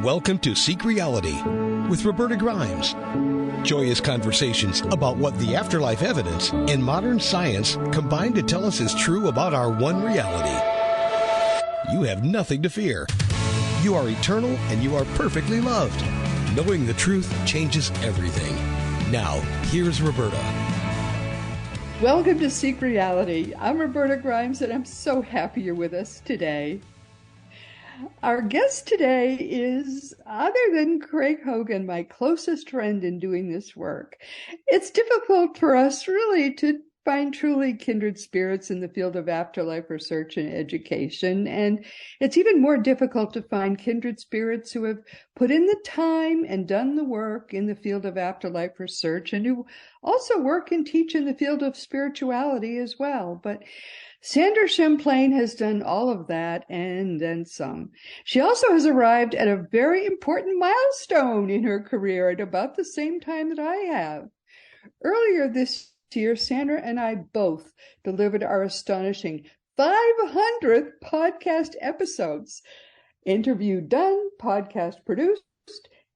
Welcome to Seek Reality with Roberta Grimes. Joyous conversations about what the afterlife evidence and modern science combine to tell us is true about our one reality. You have nothing to fear. You are eternal and you are perfectly loved. Knowing the truth changes everything. Now, here's Roberta. Welcome to Seek Reality. I'm Roberta Grimes, and I'm so happy you're with us today. Our guest today is, other than Craig Hogan, my closest friend in doing this work. It's difficult for us really to find truly kindred spirits in the field of afterlife research and education. And it's even more difficult to find kindred spirits who have put in the time and done the work in the field of afterlife research and who also work and teach in the field of spirituality as well. But Sandra Champlain has done all of that and then some. She also has arrived at a very important milestone in her career at about the same time that I have. Earlier this year, Sandra and I both delivered our astonishing 500th podcast episodes. Interview done, podcast produced,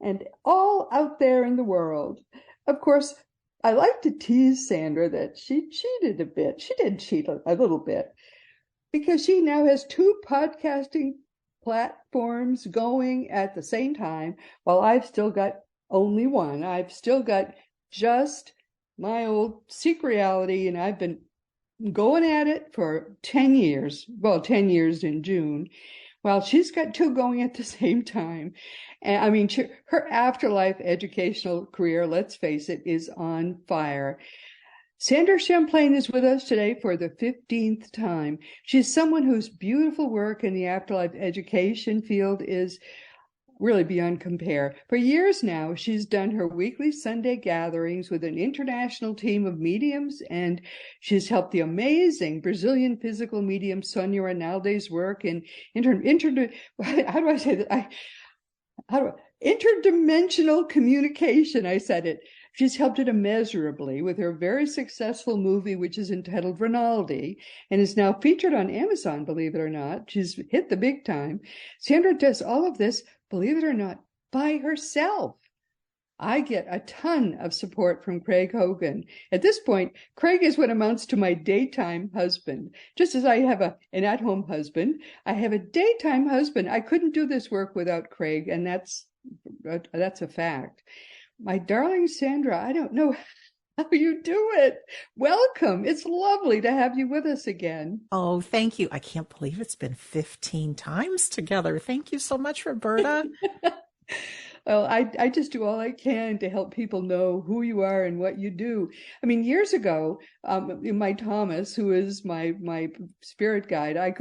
and all out there in the world. Of course, I like to tease Sandra that she cheated a bit. She did cheat a little bit because she now has two podcasting platforms going at the same time, while I've still got only one. I've still got just my old Seek Reality, and I've been going at it for 10 years. Well, 10 years in June. Well, she's got two going at the same time. And I mean, her afterlife educational career, let's face it, is on fire. Sandra Champlain is with us today for the 15th time. She's someone whose beautiful work in the afterlife education field is really beyond compare. For years now, she's done her weekly Sunday gatherings with an international team of mediums, and she's helped the amazing Brazilian physical medium Sonia Rinaldi's work in interdimensional communication. I said it. She's helped it immeasurably with her very successful movie, which is entitled Rinaldi, and is now featured on Amazon, believe it or not. She's hit the big time. Sandra does all of this, believe it or not, by herself. I get a ton of support from Craig Hogan. At this point, Craig is what amounts to my daytime husband. Just as I have an at-home husband, I have a daytime husband. I couldn't do this work without Craig, and that's a fact. My darling Sandra, I don't know how you do it. Welcome. It's lovely to have you with us again. Oh, thank you. I can't believe it's been 15 times together. Thank you so much, Roberta. Well, I just do all I can to help people know who you are and what you do. I mean, years ago, my Thomas, who is my spirit guide, I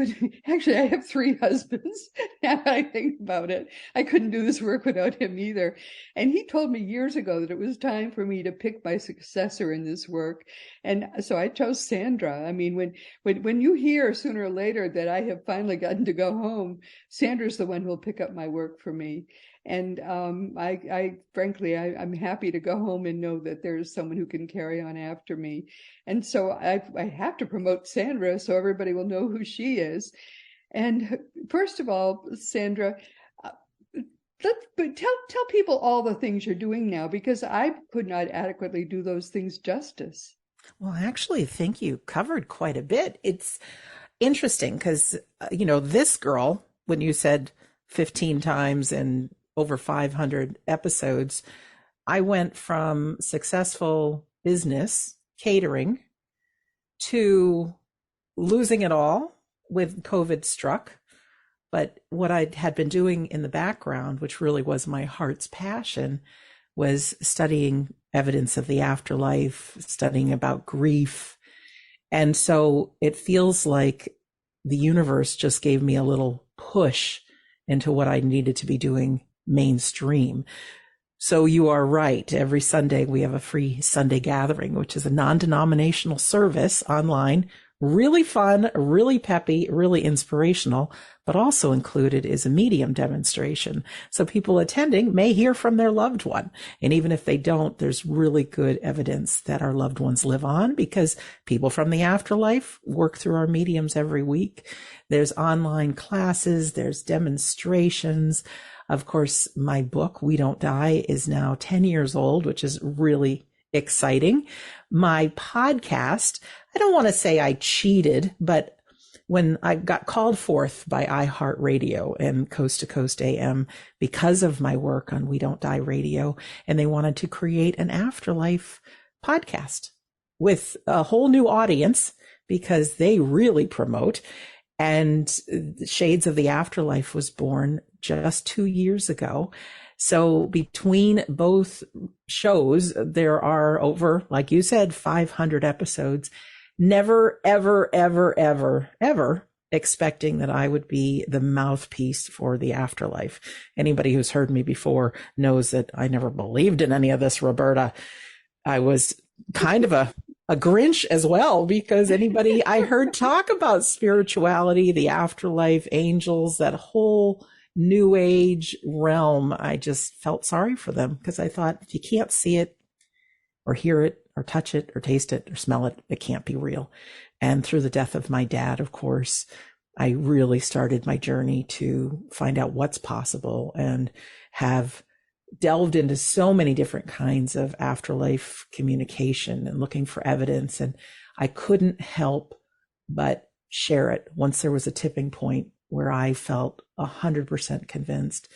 have three husbands. Now I think about it, I couldn't do this work without him either. And he told me years ago that it was time for me to pick my successor in this work. And so I chose Sandra. I mean, when you hear sooner or later that I have finally gotten to go home, Sandra's the one who will pick up my work for me. And frankly, I'm happy to go home and know that there's someone who can carry on after me. And so I have to promote Sandra so everybody will know who she is. And first of all, Sandra, tell people all the things you're doing now, because I could not adequately do those things justice. Well, actually, I think you covered quite a bit. It's interesting because, this girl, when you said 15 times and over 500 episodes, I went from successful business catering to losing it all when COVID struck. But what I had been doing in the background, which really was my heart's passion, was studying evidence of the afterlife, studying about grief. And so it feels like the universe just gave me a little push into what I needed to be doing mainstream. So you are right. Every Sunday we have a free Sunday gathering, which is a non-denominational service online Really fun, really peppy, really inspirational, but also included is a medium demonstration. So people attending may hear from their loved one. And even if they don't, there's really good evidence that our loved ones live on because people from the afterlife work through our mediums every week. There's online classes, there's demonstrations. Of course, my book, We Don't Die, is now 10 years old, which is really exciting. My podcast, I don't want to say I cheated, but when I got called forth by iHeartRadio and Coast to Coast AM because of my work on We Don't Die Radio, and they wanted to create an afterlife podcast with a whole new audience because they really promote. And Shades of the Afterlife was born just 2 years ago. So between both shows, there are over, like you said, 500 episodes. Never, ever, ever, ever, ever expecting that I would be the mouthpiece for the afterlife. Anybody who's heard me before knows that I never believed in any of this, Roberta. I was kind of a Grinch as well, because anybody I heard talk about spirituality, the afterlife, angels, that whole new age realm, I just felt sorry for them because I thought if you can't see it or hear it or touch it or taste it or smell it, it can't be real. And through the death of my dad, of course, I really started my journey to find out what's possible and have delved into so many different kinds of afterlife communication and looking for evidence. And I couldn't help but share it once there was a tipping point where I felt 100% convinced.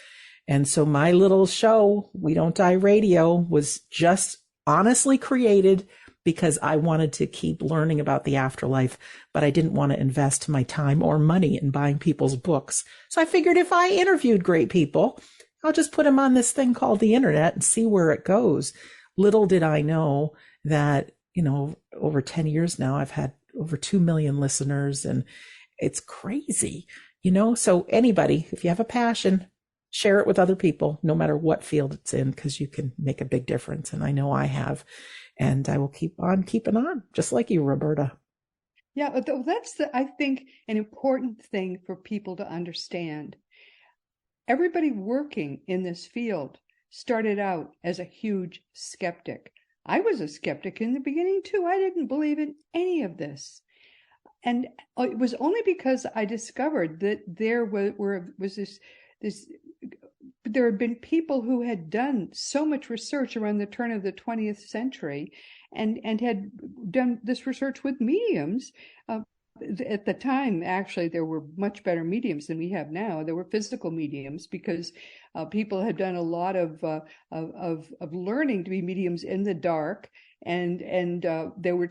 And so my little show, We Don't Die Radio, was just honestly created because I wanted to keep learning about the afterlife, but I didn't want to invest my time or money in buying people's books. So I figured if I interviewed great people, I'll just put them on this thing called the internet and see where it goes. Little did I know that, over 10 years now, I've had over 2 million listeners, and it's crazy, So anybody, if you have a passion, share it with other people, no matter what field it's in, because you can make a big difference. And I know I have, and I will keep on keeping on, just like you, Roberta. Yeah, that's I think, an important thing for people to understand. Everybody working in this field started out as a huge skeptic. I was a skeptic in the beginning too. I didn't believe in any of this. And it was only because I discovered that there was this there had been people who had done so much research around the turn of the 20th century and had done this research with mediums. At the time, actually, there were much better mediums than we have now. There were physical mediums because people had done a lot of learning to be mediums in the dark, and they were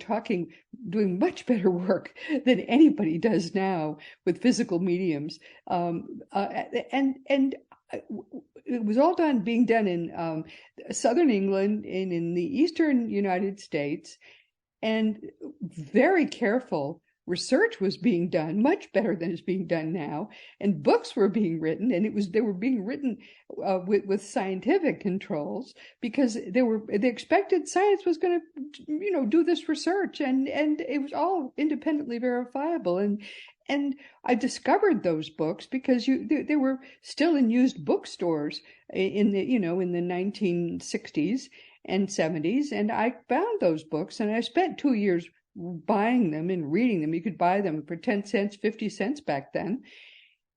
doing much better work than anybody does now with physical mediums. And it was all being done in southern England and in the eastern United States, and very careful research was being done, much better than is being done now, and books were being written, and they were being written with scientific controls because they expected science was going to do this research, and it was all independently verifiable, and I discovered those books because they were still in used bookstores in the 1960s and 70s, and I found those books, and I spent 2 years buying them and reading them. You could buy them for 10 cents, 50 cents back then.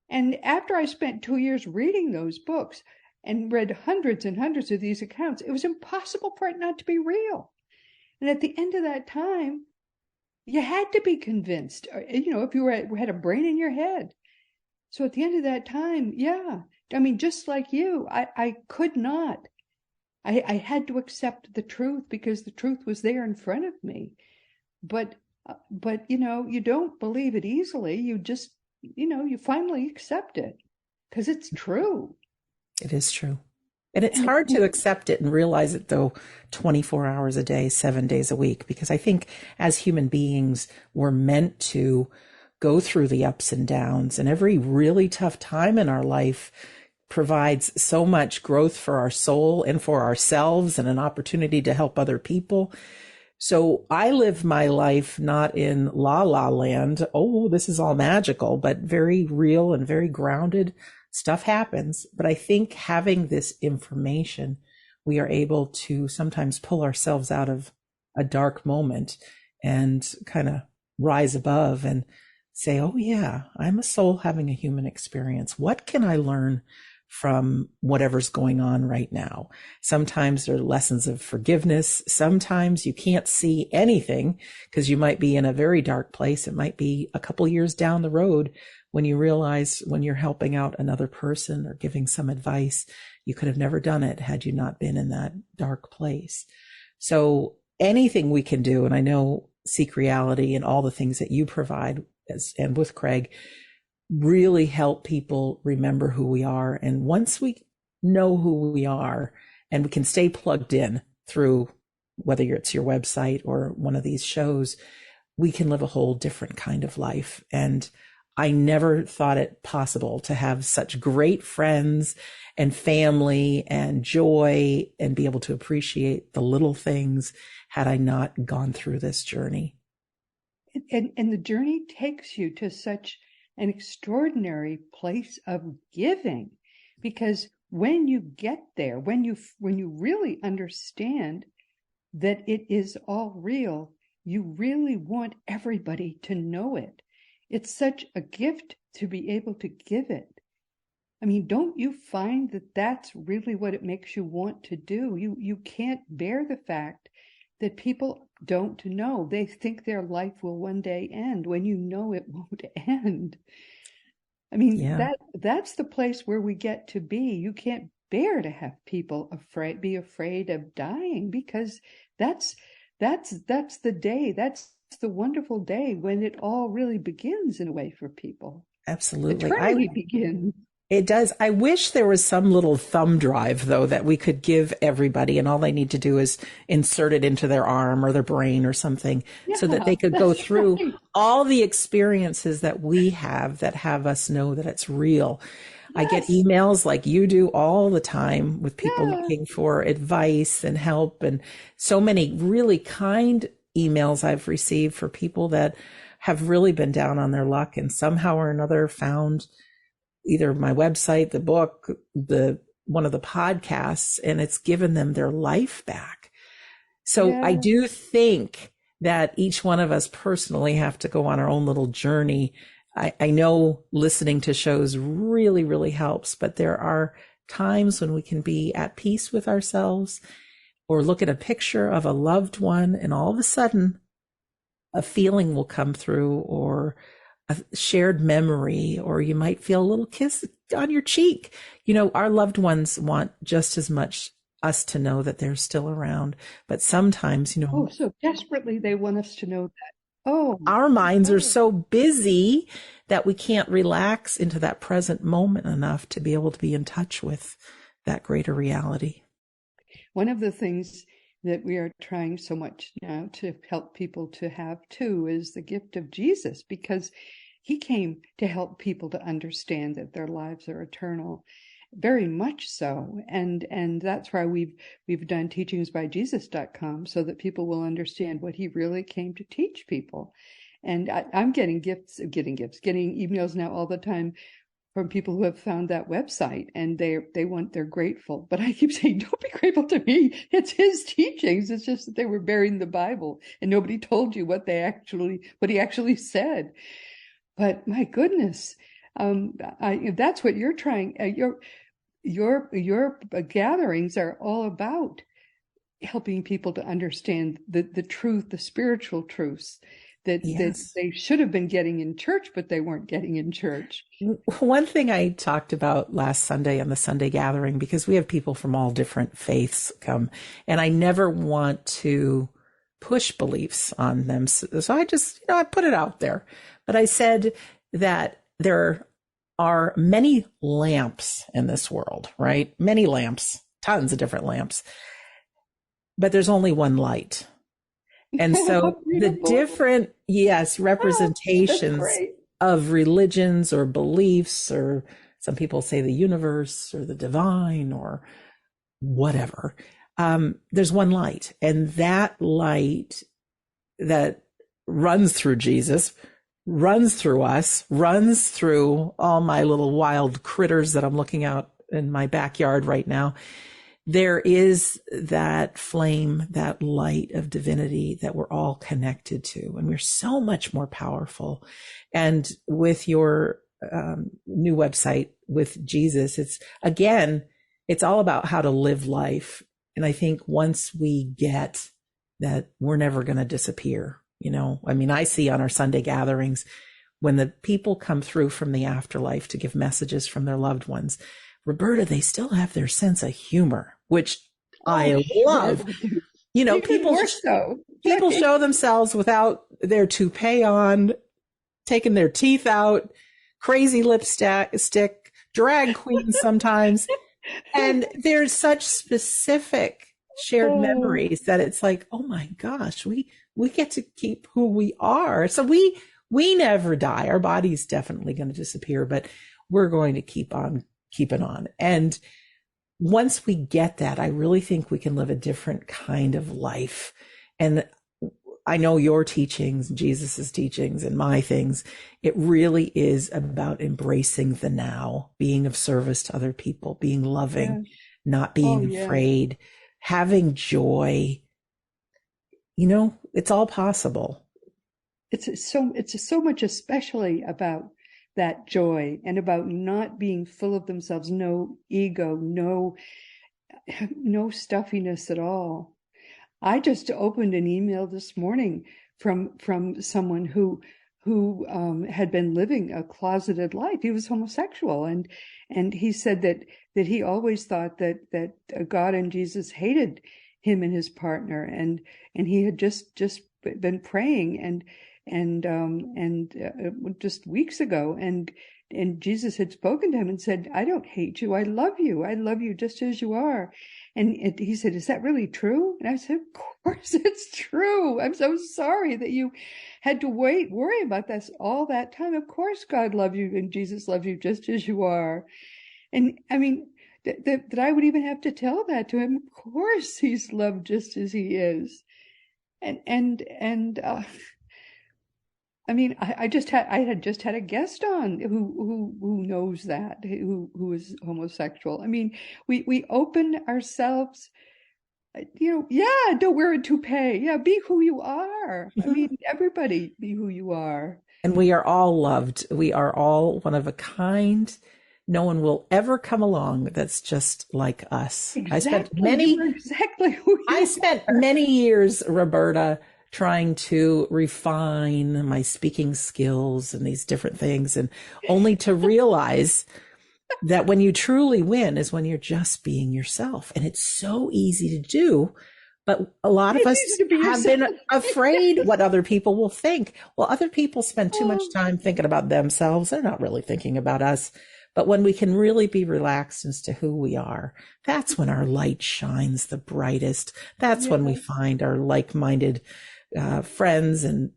And after I spent 2 years reading those books and read hundreds and hundreds of these accounts, it was impossible for it not to be real. And at the end of that time, you had to be convinced, if you had a brain in your head. So at the end of that time, yeah, I mean, just like you, I could not. I had to accept the truth because the truth was there in front of me. But you don't believe it easily. You just, you finally accept it because it's true. It is true. And it's hard to accept it and realize it, though, 24 hours a day, 7 days a week, because I think as human beings, we're meant to go through the ups and downs, and every really tough time in our life provides so much growth for our soul and for ourselves and an opportunity to help other people. So I live my life not in la la land. Oh, this is all magical, but very real and very grounded. Stuff happens. But I think having this information, we are able to sometimes pull ourselves out of a dark moment and kind of rise above and say, oh yeah, I'm a soul having a human experience. What can I learn from whatever's going on right now? Sometimes there are lessons of forgiveness. Sometimes you can't see anything because you might be in a very dark place. It might be a couple years down the road when you realize when you're helping out another person or giving some advice, you could have never done it had you not been in that dark place. So anything we can do, and I know Seek Reality and all the things that you provide and with Craig really help people remember who we are. And once we know who we are and we can stay plugged in through whether it's your website or one of these shows, we can live a whole different kind of life. And I never thought it possible to have such great friends and family and joy and be able to appreciate the little things had I not gone through this journey. And the journey takes you to such an extraordinary place of giving, because when you get there, when you really understand that it is all real, you really want everybody to know it. It's such a gift to be able to give it. I mean, don't you find that that's really what it makes you want to do? You can't bear the fact that people don't know. They think their life will one day end when you know it won't end. I mean, that's the place where we get to be. You can't bear to have people be afraid of dying, because that's the day, that's the wonderful day when it all really begins in a way for people. Absolutely. Eternity begins. It does. I wish there was some little thumb drive, though, that we could give everybody, and all they need to do is insert it into their arm or their brain or something, so that they could go through all the experiences that we have that have us know that it's real. Yes. I get emails like you do all the time with people looking for advice and help, and so many really kind emails I've received for people that have really been down on their luck and somehow or another found either my website, the book, one of the podcasts, and it's given them their life back. So I do think that each one of us personally have to go on our own little journey. I know listening to shows really, really helps, but there are times when we can be at peace with ourselves or look at a picture of a loved one, and all of a sudden a feeling will come through, or a shared memory, or you might feel a little kiss on your cheek. You know, our loved ones want just as much us to know that they're still around. But sometimes, you know, so desperately they want us to know that. Our minds are so busy that we can't relax into that present moment enough to be able to be in touch with that greater reality. One of the things that we are trying so much now to help people to have too is the gift of Jesus, because he came to help people to understand that their lives are eternal, very much so. And that's why we've done teachingsbyjesus.com, so that people will understand what he really came to teach people. And I'm getting emails now all the time from people who have found that website, and they're grateful. But I keep saying, don't be grateful to me. It's his teachings. It's just that they were burying the Bible and nobody told you what he actually said. But my goodness, that's what you're trying. Your gatherings are all about helping people to understand the truth, the spiritual truths that they should have been getting in church, but they weren't getting in church. One thing I talked about last Sunday on the Sunday gathering, because we have people from all different faiths come, and I never want to push beliefs on them. So I just, I put it out there. But I said that there are many lamps in this world, right? Many lamps, tons of different lamps, but there's only one light. And so the different, representations of religions or beliefs, or some people say the universe or the divine or whatever, there's one light, and that light that runs through Jesus, runs through us, runs through all my little wild critters that I'm looking out in my backyard right now. There is that flame, that light of divinity that we're all connected to, and we're so much more powerful. And with your new website with Jesus, it's all about how to live life. And I think once we get that we're never going to disappear, I see on our Sunday gatherings, when the people come through from the afterlife to give messages from their loved ones, Roberta, they still have their sense of humor, which I love. People show themselves without their toupee on, taking their teeth out, crazy lipstick, drag queens sometimes. And there's such specific shared memories that it's like, oh my gosh, we get to keep who we are. So we never die. Our body's definitely going to disappear, but we're going to keep on keeping on. And once we get that, I really think we can live a different kind of life. And I know your teachings, Jesus's teachings, and my things, it really is about embracing the now, being of service to other people, being loving, not being afraid, having joy. It's all possible. It's so much, especially about that joy and about not being full of themselves, no ego, no stuffiness at all. I just opened an email this morning from someone who had been living a closeted life. He was homosexual, and he said that he always thought that God and Jesus hated him and his partner, and he had just been praying and just weeks ago, and Jesus had spoken to him and said, I don't hate you. I love you just as you are. And he said, is that really true? And I said, of course it's true. I'm so sorry that you had to worry about this all that time. Of course God loved you and Jesus loved you just as you are. And I mean, that I would even have to tell that to him. Of course he's loved just as he is. I mean, I had just had a guest on who knows that, who is homosexual. I mean, we open ourselves, don't wear a toupee. Yeah, be who you are. I mean, everybody be who you are. And we are all loved. We are all one of a kind. No one will ever come along that's just like us. Exactly. I spent many years, Roberta, trying to refine my speaking skills and these different things, and only to realize that when you truly win is when you're just being yourself. And it's so easy to do, but a lot of us have been afraid what other people will think. Well, other people spend too much time thinking about themselves. They're not really thinking about us. But when we can really be relaxed as to who we are, that's when our light shines the brightest. That's when we find our like-minded friends, and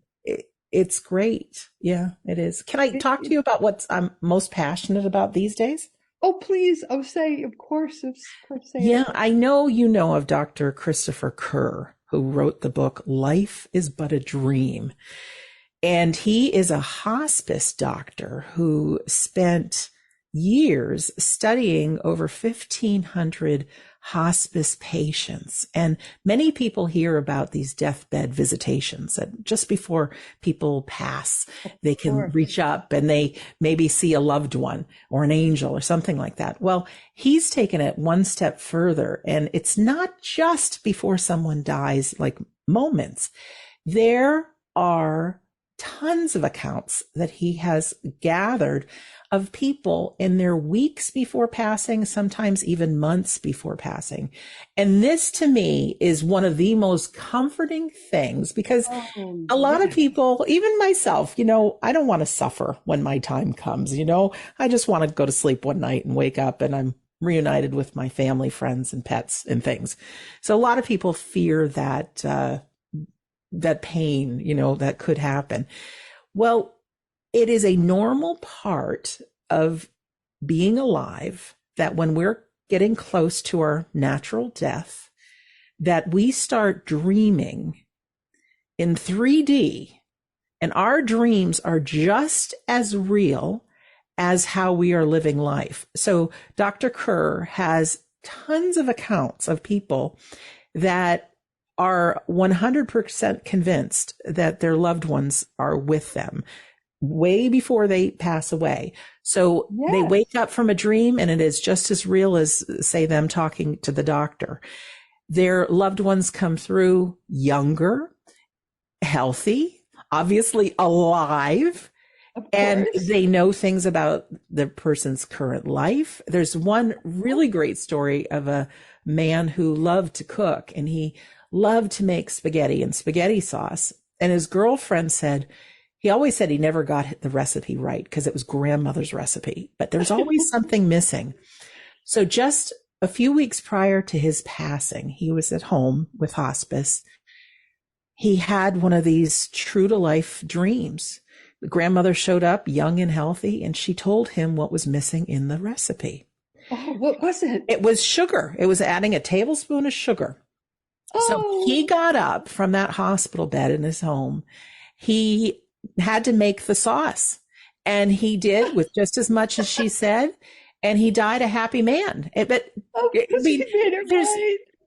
it's great. Yeah, it is. Can I talk to you about what I'm most passionate about these days? Oh, please. Oh, say, of course. Say yeah, I know you know of Dr. Christopher Kerr, who wrote the book, Life is But a Dream. And he is a hospice doctor who spent years studying over 1,500 hospice patients. And many people hear about these deathbed visitations that just before people pass, they can reach up and they maybe see a loved one or an angel or something like that. Well, he's taken it one step further, and it's not just before someone dies, like moments. There are tons of accounts that he has gathered of people in their weeks before passing, sometimes even months before passing. And this to me is one of the most comforting things, because a lot of people, even myself, I don't want to suffer when my time comes, I just want to go to sleep one night and wake up and I'm reunited with my family, friends, and pets and things. So a lot of people fear that, that pain, that could happen. Well, it is a normal part of being alive that when we're getting close to our natural death, that we start dreaming in 3D, and our dreams are just as real as how we are living life. So Dr. Kerr has tons of accounts of people that are 100% convinced that their loved ones are with them way before they pass away. So they Yes. wake up from a dream and it is just as real as, say, them talking to the doctor. Their loved ones come through younger, healthy, obviously alive, Of and course. they know things about the person's current life. There's one really great story of a man who loved to cook, and he loved to make spaghetti and spaghetti sauce. And his girlfriend said, he always said he never got the recipe right because it was grandmother's recipe, but there's always something missing. So just a few weeks prior to his passing, he was at home with hospice. He had one of these true to life dreams. The grandmother showed up young and healthy, and she told him what was missing in the recipe. Oh, what was it? It was sugar. It was adding a tablespoon of sugar. So he got up from that hospital bed in his home. He had to make the sauce, and he did with just as much as she said, and he died a happy man. But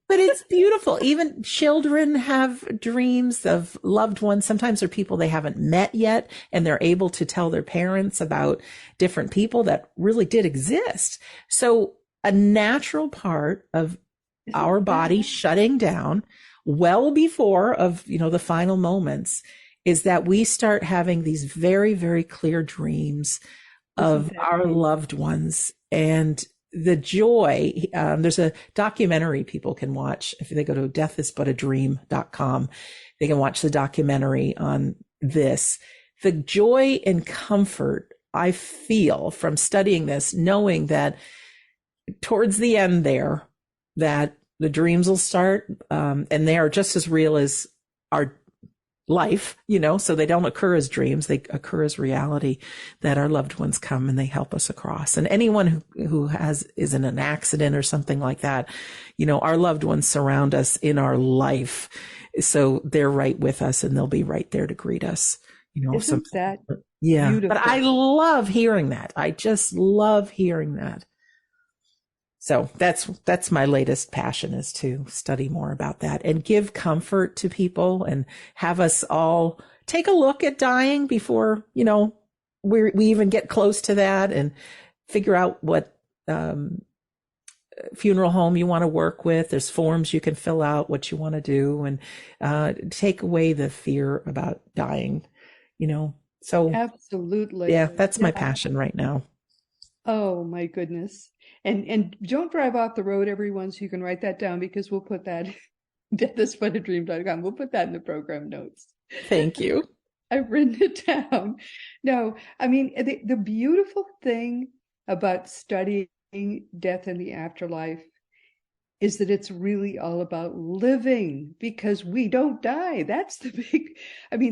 it's beautiful. Even children have dreams of loved ones. Sometimes they're people they haven't met yet, and they're able to tell their parents about different people that really did exist. So a natural part of our body shutting down well before of, the final moments is that we start having these very, very clear dreams of our loved ones. And the joy, there's a documentary people can watch if they go to deathisbutadream.com. They can watch the documentary on this. The joy and comfort I feel from studying this, knowing that towards the end there, that the dreams will start, and they are just as real as our life, so they don't occur as dreams, they occur as reality, that our loved ones come and they help us across. And anyone who is in an accident or something like that, our loved ones surround us in our life. So they're right with us and they'll be right there to greet us, Isn't that yeah. beautiful? But I love hearing that. I just love hearing that. So that's my latest passion, is to study more about that and give comfort to people and have us all take a look at dying before, we even get close to that, and figure out what funeral home you want to work with. There's forms you can fill out what you want to do, and take away the fear about dying, So Absolutely. yeah, that's my passion right now. Oh my goodness. And don't drive off the road, everyone, so you can write that down, because we'll put that deathisbutadream.com. We'll put that in the program notes. Thank you. I've written it down. No, I mean, the beautiful thing about studying death and the afterlife is that it's really all about living, because we don't die. That's the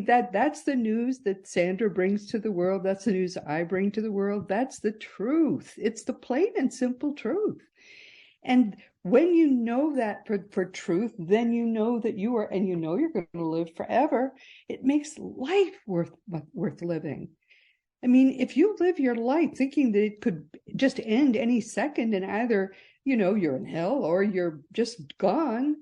that's the news that Sandra brings to the world. That's the news I bring to the world. That's the truth. It's the plain and simple truth. And when you know that for truth, then you know that you're going to live forever. It makes life worth living. I mean, if you live your life thinking that it could just end any second, and either you're in hell or you're just gone,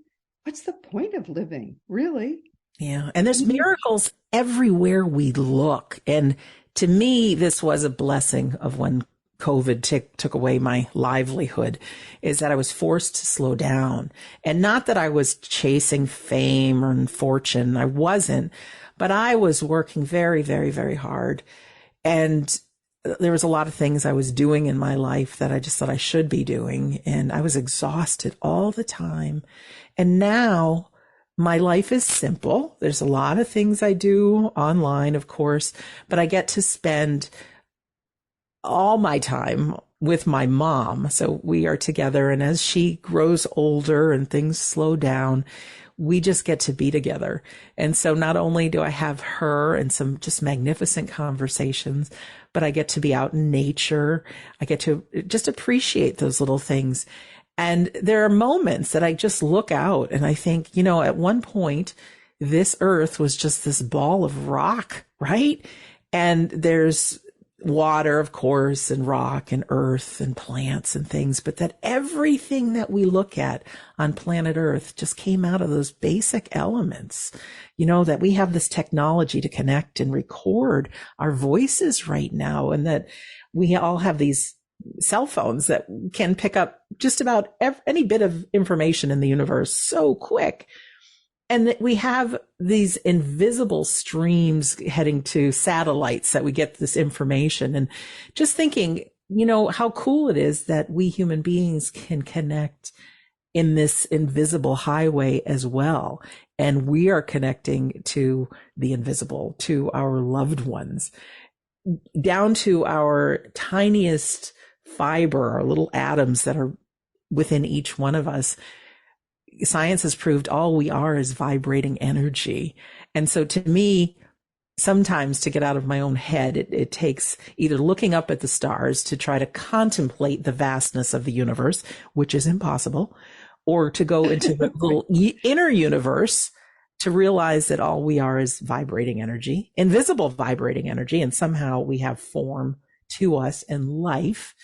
what's the point of living, really? Yeah. And there's miracles everywhere we look. And to me, this was a blessing of when COVID took away my livelihood, is that I was forced to slow down. And not that I was chasing fame or fortune. I wasn't, but I was working very, very, very hard. And there was a lot of things I was doing in my life that I just thought I should be doing. And I was exhausted all the time. And now my life is simple. There's a lot of things I do online, of course, but I get to spend all my time with my mom. So we are together. And as she grows older and things slow down, we just get to be together. And so not only do I have her and some just magnificent conversations, but I get to be out in nature. I get to just appreciate those little things. And there are moments that I just look out and I think, at one point, this earth was just this ball of rock, right? And there's water, of course, and rock and earth and plants and things, but that everything that we look at on planet Earth just came out of those basic elements. That we have this technology to connect and record our voices right now, and that we all have these cell phones that can pick up just about any bit of information in the universe so quick. And that we have these invisible streams heading to satellites that we get this information. And just thinking, how cool it is that we human beings can connect in this invisible highway as well. And we are connecting to the invisible, to our loved ones, down to our tiniest fiber, our little atoms that are within each one of us. Science has proved all we are is vibrating energy. And so to me, sometimes to get out of my own head, it takes either looking up at the stars to try to contemplate the vastness of the universe, which is impossible, or to go into the little inner universe to realize that all we are is vibrating energy, invisible vibrating energy, and somehow we have form to us and life.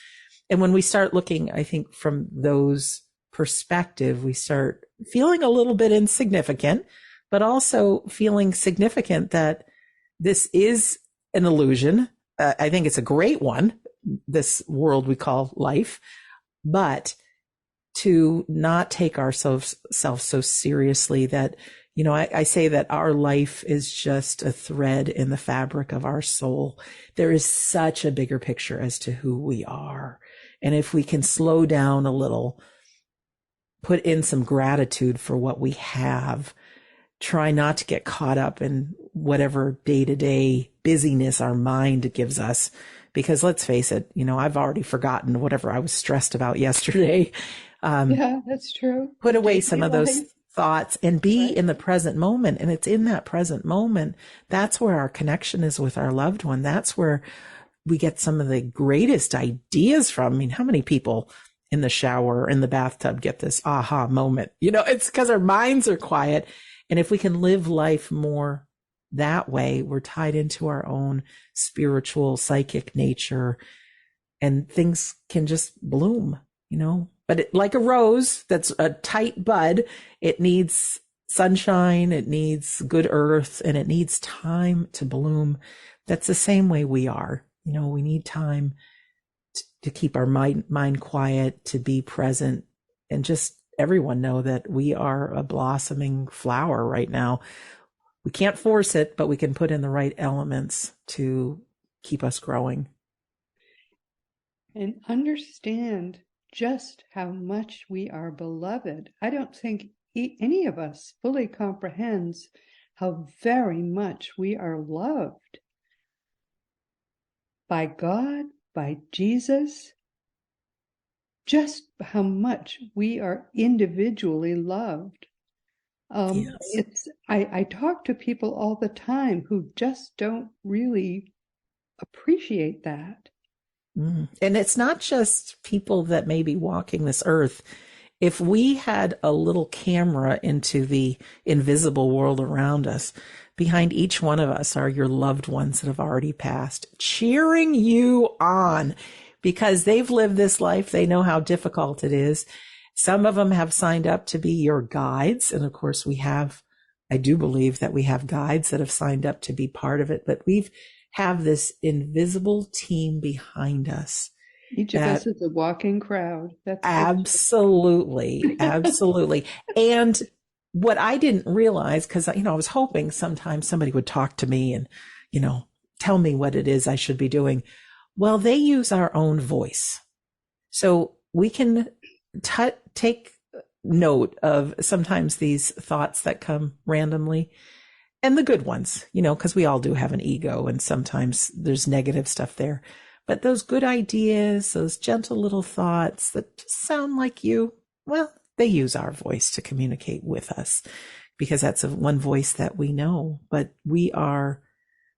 And when we start looking, I think, from those perspective, we start feeling a little bit insignificant, but also feeling significant that this is an illusion. I think it's a great one, this world we call life, but to not take ourselves so seriously that, I say that our life is just a thread in the fabric of our soul. There is such a bigger picture as to who we are. And if we can slow down a little, put in some gratitude for what we have, try not to get caught up in whatever day-to-day busyness our mind gives us. Because let's face it, I've already forgotten whatever I was stressed about yesterday. Yeah, that's true. Put away some of those thoughts and be in the present moment. And it's in that present moment. That's where our connection is with our loved one. That's where we get some of the greatest ideas from. I mean, how many people in the shower or in the bathtub get this aha moment? It's because our minds are quiet. And if we can live life more that way, we're tied into our own spiritual, psychic nature, and things can just bloom, But like a rose that's a tight bud, it needs sunshine, it needs good earth, and it needs time to bloom. That's the same way we are. We need time to keep our mind quiet, to be present, and just everyone know that we are a blossoming flower right now. We can't force it, but we can put in the right elements to keep us growing. And understand just how much we are beloved. I don't think any of us fully comprehends how very much we are loved by God, by Jesus, just how much we are individually loved. Yes. I talk to people all the time who just don't really appreciate that. And it's not just people that may be walking this earth. If we had a little camera into the invisible world around us, behind each one of us are your loved ones that have already passed, cheering you on because they've lived this life. They know how difficult it is. Some of them have signed up to be your guides. And of course I do believe that we have guides that have signed up to be part of it, but we have this invisible team behind us. Each of us is a walking crowd. That's absolutely, absolutely. And what I didn't realize, because, I was hoping sometimes somebody would talk to me and, tell me what it is I should be doing. Well, they use our own voice. So we can take note of sometimes these thoughts that come randomly, and the good ones, because we all do have an ego and sometimes there's negative stuff there. But those good ideas, those gentle little thoughts that just sound like you, well, they use our voice to communicate with us because that's one voice that we know. But we are,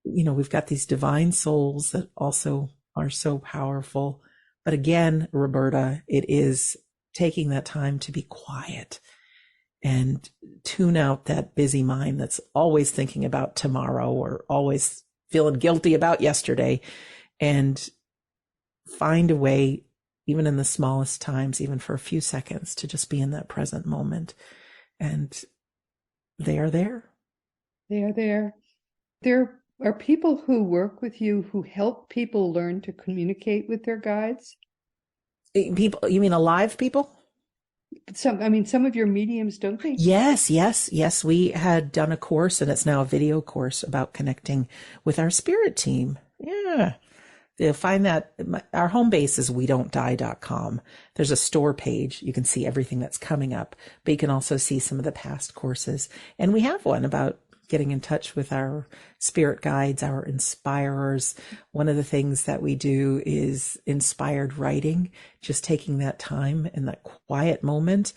we've got these divine souls that also are so powerful. But again, Roberta, it is taking that time to be quiet and tune out that busy mind that's always thinking about tomorrow or always feeling guilty about yesterday, and find a way, even in the smallest times, even for a few seconds, to just be in that present moment. And they are there. They are there. There are people who work with you who help people learn to communicate with their guides. People, you mean alive people? Some of your mediums, don't they? Yes. We had done a course, and it's now a video course about connecting with our spirit team. Yeah. You'll find that our home base is wedon'tdie.com. There's a store page. You can see everything that's coming up, but you can also see some of the past courses. And we have one about getting in touch with our spirit guides, our inspirers. One of the things that we do is inspired writing, just taking that time in that quiet moment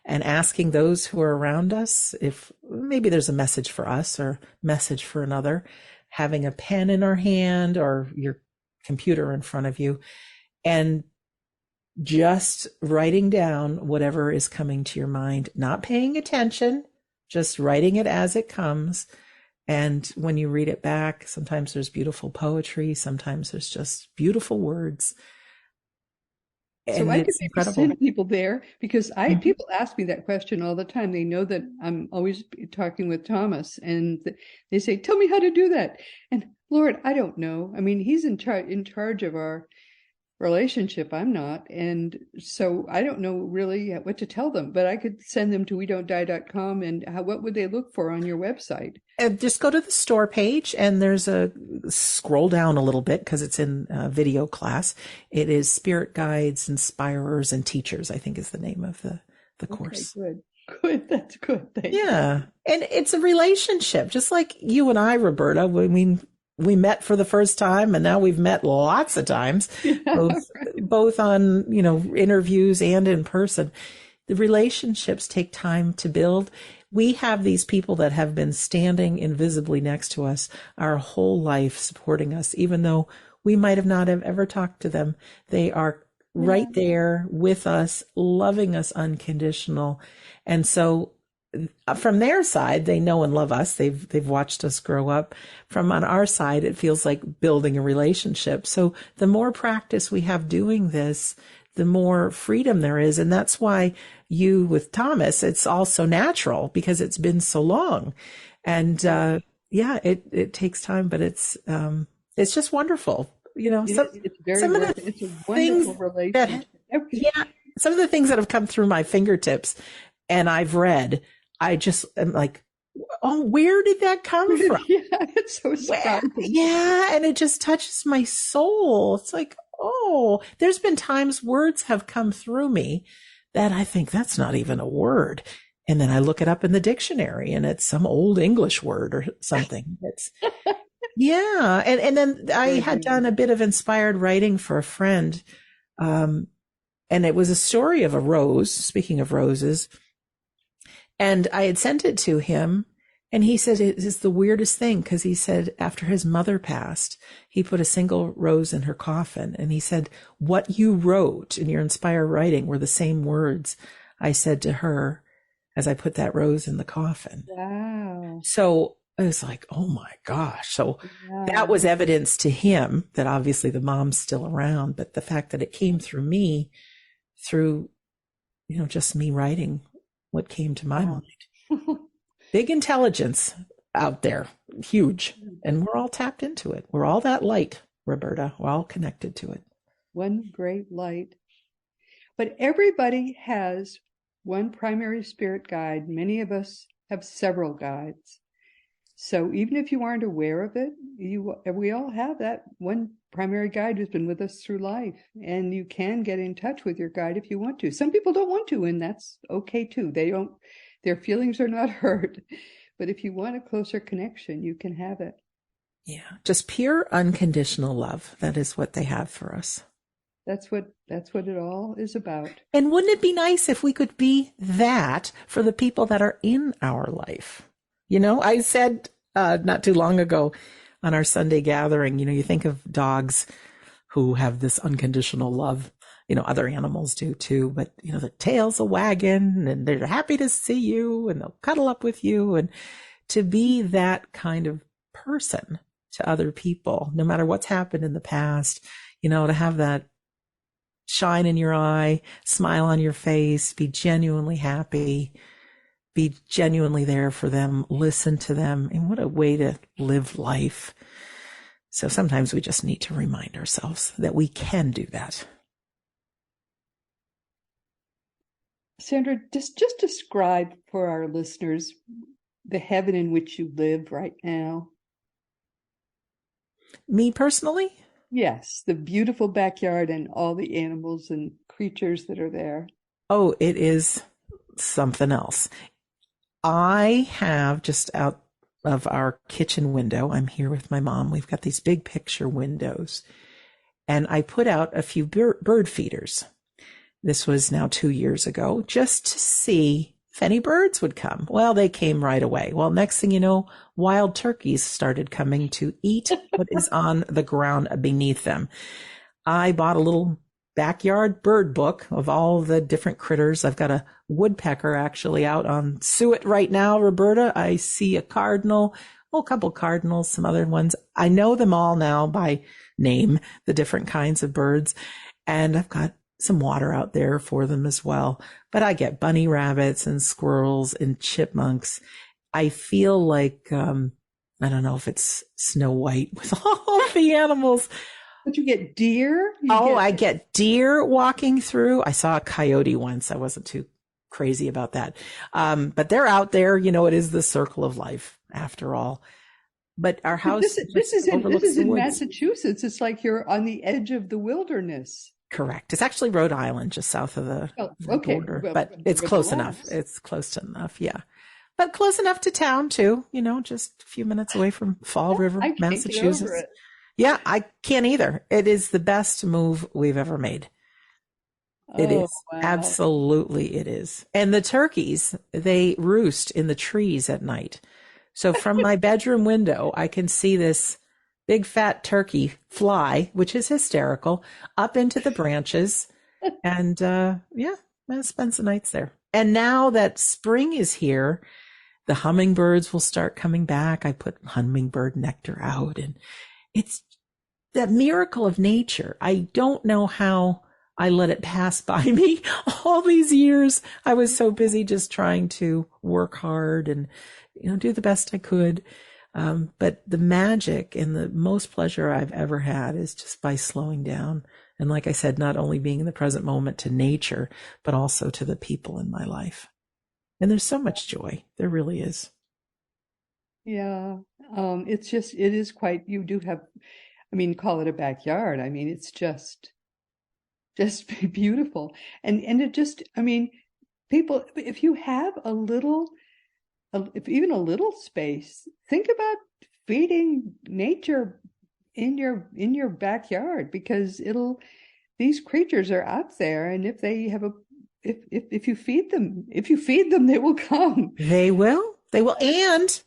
and asking those who are around us if maybe there's a message for us or message for another, having a pen in our hand or your computer in front of you, and just writing down whatever is coming to your mind, not paying attention, just writing it as it comes. And when you read it back, sometimes there's beautiful poetry, sometimes there's just beautiful words. So I could maybe send people there, because people ask me that question all the time. They know that I'm always talking with Thomas, and they say, "Tell me how to do that." And Lord, I don't know. I mean, he's in charge of our relationship. I'm not, and so I don't know really what to tell them. But I could send them to wedon'tdie.com, and what would they look for on your website? Just go to the store page, and there's a scroll down a little bit because it's in video class. It is Spirit Guides, Inspirers, and Teachers, I think is the name of the course. Good. That's good. Thank you. And it's a relationship, just like you and I, Roberta. I mean, we met for the first time, and now we've met lots of times, both on, interviews and in person. The relationships take time to build. We have these people that have been standing invisibly next to us our whole life, supporting us, even though we might have not have ever talked to them. They are right there with us, loving us unconditional. And so from their side, they know and love us. They've watched us grow up. From on our side, it feels like building a relationship. So the more practice we have doing this, the more freedom there is. And that's why you with Thomas, it's all so natural, because it's been so long. And it takes time, but it's just wonderful. It's very worth it. It's a wonderful relationship. Some of the things that have come through my fingertips and I've read, I just am like, oh, where did that come from? It's so surprising. And it just touches my soul. It's like, oh, there's been times words have come through me that I think that's not even a word. And then I look it up in the dictionary and it's some old English word or something. It's And then I had done a bit of inspired writing for a friend. And it was a story of a rose, speaking of roses. And I had sent it to him, and he said it is the weirdest thing, because he said after his mother passed, he put a single rose in her coffin. And he said, what you wrote in your inspired writing were the same words I said to her as I put that rose in the coffin. Wow. So I was like, oh my gosh. So that was evidence to him that obviously the mom's still around, but the fact that it came through me, through, just me writing what came to my mind. Big intelligence out there, huge. And we're all tapped into it. We're all that light, Roberta. We're all connected to it. One great light. But everybody has one primary spirit guide. Many of us have several guides. So even if you aren't aware of it, we all have that one primary guide who's been with us through life. And you can get in touch with your guide if you want to. Some people don't want to, and that's okay too. Their feelings are not hurt. But if you want a closer connection, you can have it. Yeah, just pure unconditional love. That is what they have for us. That's what it all is about. And wouldn't it be nice if we could be that for the people that are in our life? I said not too long ago on our Sunday gathering, you think of dogs who have this unconditional love other animals do too, but the tail's a wagging and they're happy to see you and they'll cuddle up with you. And to be that kind of person to other people, no matter what's happened in the past, to have that shine in your eye, smile on your face, be genuinely happy, be genuinely there for them, listen to them. And what a way to live life. So sometimes we just need to remind ourselves that we can do that. Sandra, just describe for our listeners the heaven in which you live right now. Me personally? Yes, the beautiful backyard and all the animals and creatures that are there. Oh, it is something else. I have just out of our kitchen window, I'm here with my mom. We've got these big picture windows, and I put out a few bird feeders. This was now 2 years ago, just to see if any birds would come. Well, they came right away. Well, next thing you know, wild turkeys started coming to eat what is on the ground beneath them. I bought a little backyard bird book of all the different critters. I've got a woodpecker actually out on suet right now, Roberta. I see a cardinal, a couple cardinals, some other ones. I know them all now by name, the different kinds of birds. And I've got some water out there for them as well. But I get bunny rabbits and squirrels and chipmunks. I feel like, I don't know if it's Snow White with all the animals. But you get deer? I get deer walking through. I saw a coyote once. I wasn't too crazy about that. But they're out there. It is the circle of life after all. But our house this is in woods. Massachusetts. It's like you're on the edge of the wilderness. Correct. It's actually Rhode Island, just south of the border, well, but it's close enough. It's close enough. Yeah. But close enough to town too, just a few minutes away from Fall River, I can't Massachusetts. get over it. Yeah, I can't either. It is the best move we've ever made. It is. Wow. Absolutely it is. And the turkeys, they roost in the trees at night. So from my bedroom window, I can see this big fat turkey fly, which is hysterical, up into the branches. And I spend some nights there. And now that spring is here, the hummingbirds will start coming back. I put hummingbird nectar out, and it's that miracle of nature. I don't know how I let it pass by me all these years. I was so busy just trying to work hard and, do the best I could. But the magic and the most pleasure I've ever had is just by slowing down. And like I said, not only being in the present moment to nature, but also to the people in my life. And there's so much joy. There really is. Yeah. It is quite, you do have, call it a backyard. It's just beautiful. And it just, people, if you have if even a little space, think about feeding nature in your backyard, because these creatures are out there, and if they have if you feed them, they will come. They will. And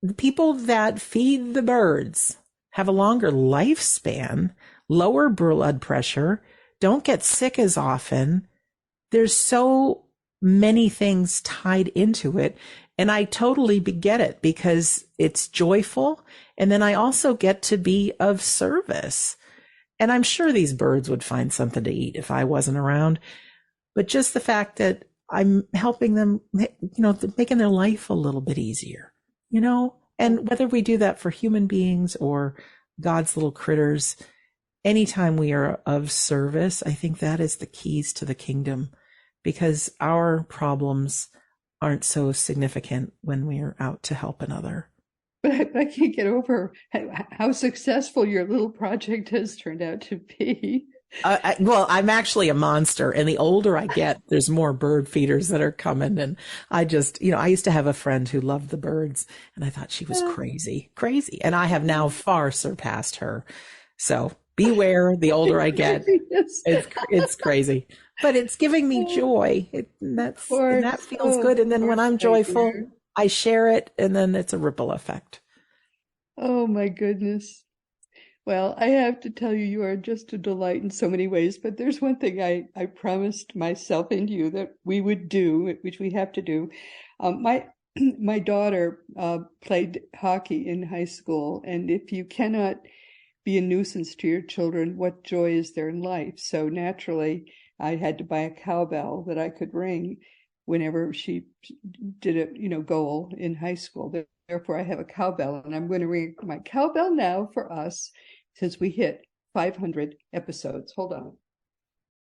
the people that feed the birds have a longer lifespan, lower blood pressure, don't get sick as often. There's so many things tied into it. And I totally get it, because it's joyful. And then I also get to be of service. And I'm sure these birds would find something to eat if I wasn't around. But just the fact that I'm helping them, making their life a little bit easier, and whether we do that for human beings or God's little critters, anytime we are of service, I think that is the keys to the kingdom, because our problems aren't so significant when we're out to help another. But I can't get over how successful your little project has turned out to be. Well, I'm actually a monster, and the older I get, there's more bird feeders that are coming. And I just, I used to have a friend who loved the birds, and I thought she was crazy. And I have now far surpassed her. So beware, the older I get, it's crazy. But it's giving me joy. That feels good. And then when I'm joyful, I share it, and then it's a ripple effect. Oh my goodness. Well, I have to tell you, you are just a delight in so many ways. But there's one thing I promised myself and you that we would do, which we have to do. My my daughter played hockey in high school, and if you cannot be a nuisance to your children, what joy is there in life? So naturally, I had to buy a cowbell that I could ring whenever she did a goal in high school. Therefore, I have a cowbell, and I'm going to ring my cowbell now for us since we hit 500 episodes. Hold on.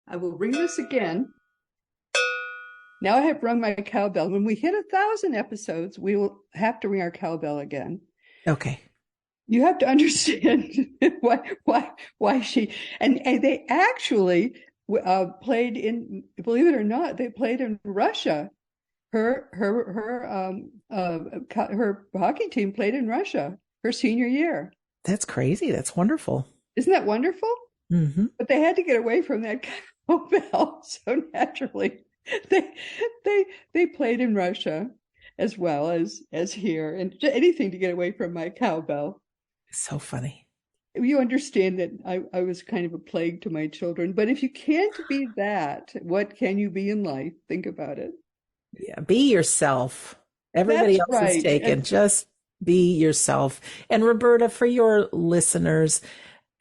I will ring this again. Now I have rung my cowbell. When we hit 1,000 episodes, we will have to ring our cowbell again. Okay. You have to understand why she and they actually played in, believe it or not, they played in Russia. Her hockey team played in Russia her senior year. That's crazy. That's wonderful. Isn't that wonderful? Mm-hmm. But they had to get away from that cowbell, so naturally they played in Russia as well as here, and anything to get away from my cowbell. So funny. You understand that I was kind of a plague to my children, but if you can't be that, what can you be in life? Think about it. Yeah, be yourself. Everybody That's else is right. taken. Just be yourself. And Roberta, for your listeners,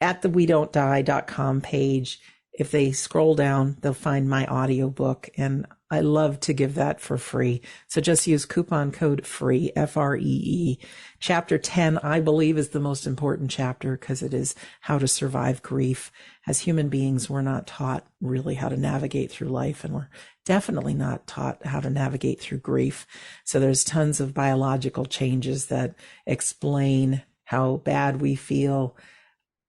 at the WeDon'tDie.com page, if they scroll down, they'll find my audiobook, and I love to give that for free. So just use coupon code FREE, FREE. Chapter 10, I believe, is the most important chapter because it is how to survive grief. As human beings, we're not taught really how to navigate through life, and we're definitely not taught how to navigate through grief. So there's tons of biological changes that explain how bad we feel,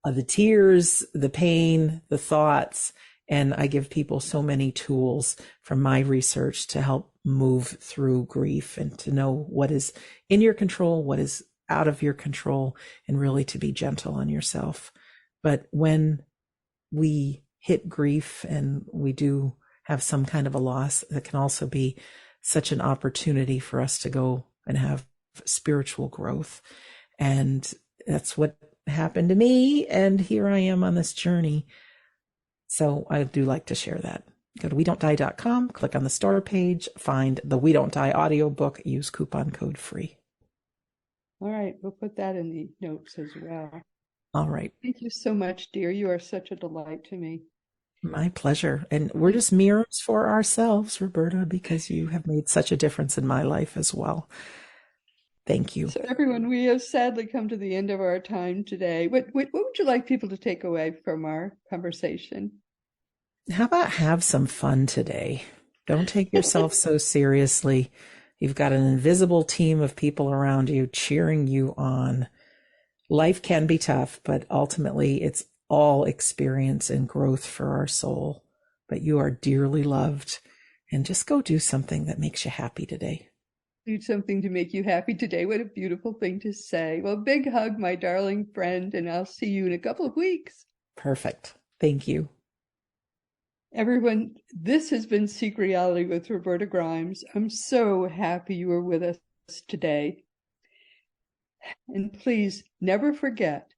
the tears, the pain, the thoughts. And I give people so many tools from my research to help move through grief and to know what is in your control, what is out of your control, and really to be gentle on yourself. But when we hit grief and we do have some kind of a loss, that can also be such an opportunity for us to go and have spiritual growth. And that's what happened to me, and here I am on this journey. So I do like to share that. Go to WeDon'tDie.com, click on the store page, find the We Don't Die audiobook, use coupon code FREE. All right, we'll put that in the notes as well. All right. Thank you so much, dear. You are such a delight to me. My pleasure. And we're just mirrors for ourselves, Roberta, because you have made such a difference in my life as well. Thank you. So everyone, we have sadly come to the end of our time today. What would you like people to take away from our conversation? How about have some fun today? Don't take yourself so seriously. You've got an invisible team of people around you cheering you on. Life can be tough, but ultimately it's all experience and growth for our soul. But you are dearly loved, and just go do something that makes you happy today. Do something to make you happy today. What a beautiful thing to say. Well, big hug, my darling friend, and I'll see you in a couple of weeks. Perfect. Thank you. Everyone, this has been Seek Reality with Roberta Grimes. I'm so happy you were with us today. And please never forget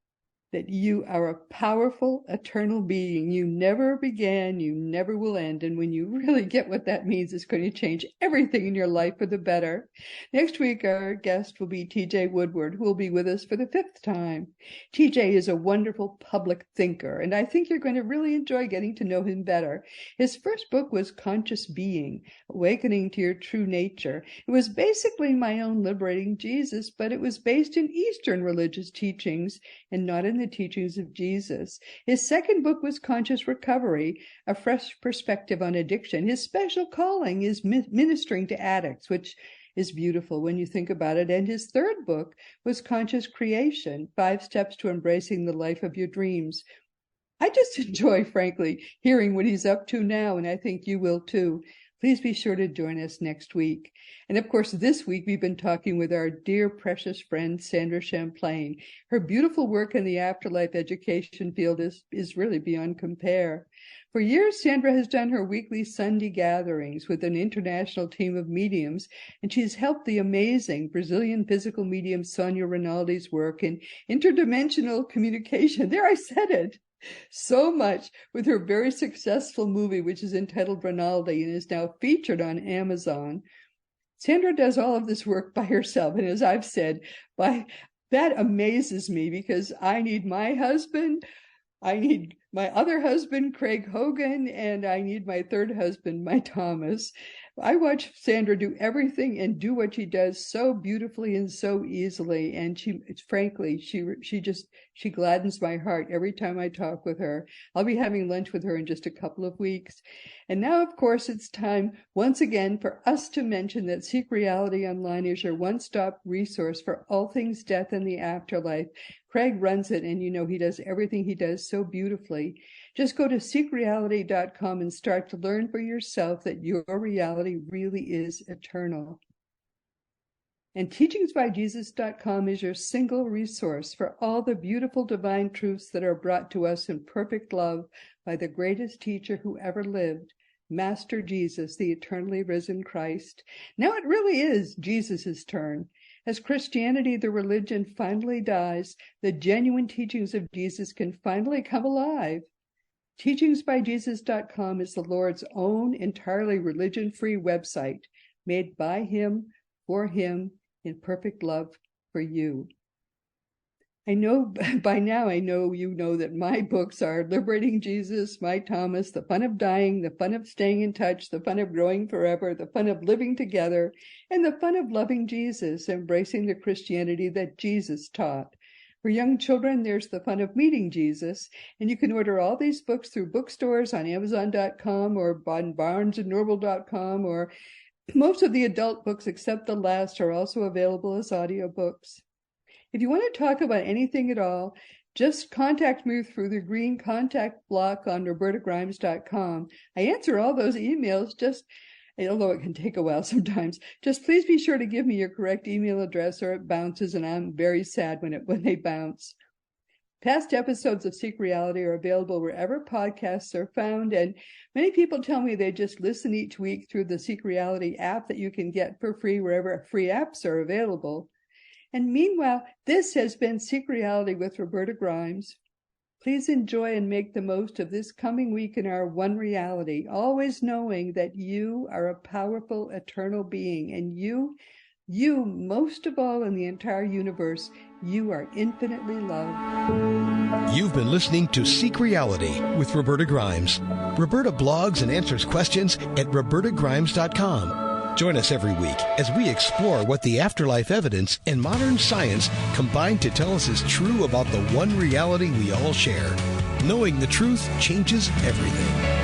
that you are a powerful, eternal being. You never began, you never will end. And when you really get what that means, it's going to change everything in your life for the better. Next week, our guest will be TJ Woodward, who will be with us for the 5th time. TJ is a wonderful public thinker, and I think you're going to really enjoy getting to know him better. His first book was Conscious Being, Awakening to Your True Nature. It was basically my own liberating Jesus, but it was based in Eastern religious teachings and not in the teachings of Jesus. His second book was Conscious Recovery, a fresh perspective on addiction. His special calling is ministering to addicts, which is beautiful when you think about it. And his third book was Conscious Creation, 5 Steps to Embracing the Life of Your Dreams. I just enjoy, frankly, hearing what he's up to now, and I think you will too. Please be sure to join us next week. And of course, this week we've been talking with our dear, precious friend, Sandra Champlain. Her beautiful work in the afterlife education field is really beyond compare. For years, Sandra has done her weekly Sunday gatherings with an international team of mediums, and she's helped the amazing Brazilian physical medium Sonia Rinaldi's work in interdimensional communication. There, I said it. So much with her very successful movie, which is entitled Rinaldi and is now featured on Amazon. Sandra does all of this work by herself, and as I've said, that amazes me because I need my husband, I need my other husband, Craig Hogan, and I need my third husband, my Thomas. I watch Sandra do everything and do what she does so beautifully and so easily. And she gladdens my heart every time I talk with her. I'll be having lunch with her in just a couple of weeks. And now, of course, it's time once again for us to mention that Seek Reality Online is your one-stop resource for all things death and the afterlife. Craig runs it, and you know he does everything he does so beautifully. Just go to seekreality.com and start to learn for yourself that your reality really is eternal. And teachingsbyjesus.com is your single resource for all the beautiful divine truths that are brought to us in perfect love by the greatest teacher who ever lived, Master Jesus, the eternally risen Christ. Now it really is Jesus' turn. As Christianity, the religion, finally dies, the genuine teachings of Jesus can finally come alive. Teachingsbyjesus.com is the Lord's own entirely religion-free website, made by Him, for Him, in perfect love for you. I know you know that my books are Liberating Jesus, My Thomas, The Fun of Dying, The Fun of Staying in Touch, The Fun of Growing Forever, The Fun of Living Together, and The Fun of Loving Jesus, Embracing the Christianity that Jesus taught. For young children, there's The Fun of Meeting Jesus, and you can order all these books through bookstores on Amazon.com or on BarnesandNoble.com, or most of the adult books except the last are also available as audiobooks. If you want to talk about anything at all, just contact me through the green contact block on robertagrimes.com. I answer all those emails, although it can take a while sometimes. Just please be sure to give me your correct email address or it bounces, and I'm very sad when they bounce. Past episodes of Seek Reality are available wherever podcasts are found, and many people tell me they just listen each week through the Seek Reality app that you can get for free wherever free apps are available. And meanwhile, this has been Seek Reality with Roberta Grimes. Please enjoy and make the most of this coming week in our one reality, always knowing that you are a powerful, eternal being, and you, most of all in the entire universe, you are infinitely loved. You've been listening to Seek Reality with Roberta Grimes. Roberta blogs and answers questions at robertagrimes.com. Join us every week as we explore what the afterlife evidence and modern science combine to tell us is true about the one reality we all share. Knowing the truth changes everything.